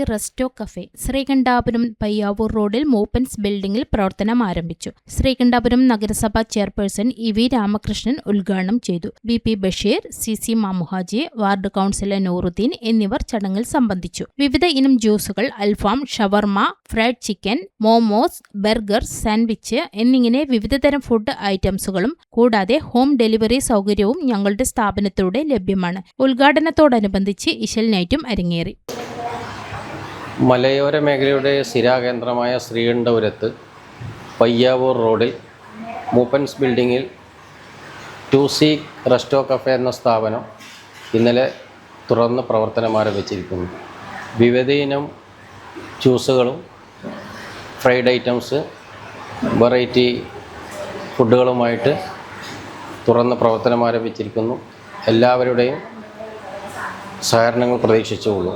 Resto cafe Sreekandapuram Payyavoor റോഡിൽ മൂപ്പൻസ് ബിൽഡിംഗിൽ പ്രവർത്തനം ആരംഭിച്ചു. ശ്രീകണ്ഠാപുരം നഗരസഭാ ചെയർപേഴ്സൺ ഇ.വി. രാമകൃഷ്ണൻ ഉദ്ഘാടനം ചെയ്തു. B P. Basheer, C C. Mamuhaji, ward councillor Nooruddeen എന്നിവർ ചടങ്ങിൽ സംബന്ധിച്ചു. വിവിധ ഇനം ജ്യൂസുകൾ, അൽഫാം, ഷവർമ, fried chicken, momos, burger, sandwich എന്നിങ്ങനെ വിവിധതരം ഫുഡ് ഐറ്റംസുകളും കൂടാതെ ഹോം ഡെലിവറി സൗകര്യവും ഞങ്ങളുടെ സ്ഥാപനത്തിലൂടെ ലഭ്യമാണ്. ഉദ്ഘാടനത്തോടനുബന്ധിച്ച് ഇശൽ നൈറ്റും അരങ്ങേറി. മലയോര മേഖലയുടെ സ്ഥിരാകേന്ദ്രമായ ശ്രീകണ്ഠപുരത്ത് പയ്യാവൂർ റോഡിൽ മൂപ്പൻസ് ബിൽഡിങ്ങിൽ 2C റെസ്റ്റോ കഫേ എന്ന സ്ഥാപനം ഇന്നലെ തുറന്ന് പ്രവർത്തനം ആരംഭിച്ചിരിക്കുന്നു. വിവിധയിനം ജ്യൂസുകളും ഫ്രൈഡ് ഐറ്റംസ്, വെറൈറ്റി ഫുഡുകളുമായിട്ട് തുറന്ന് പ്രവർത്തനം ആരംഭിച്ചിരിക്കുന്നു. എല്ലാവരുടെയും സഹകരണങ്ങൾ പ്രതീക്ഷിച്ചുകൊള്ളൂ.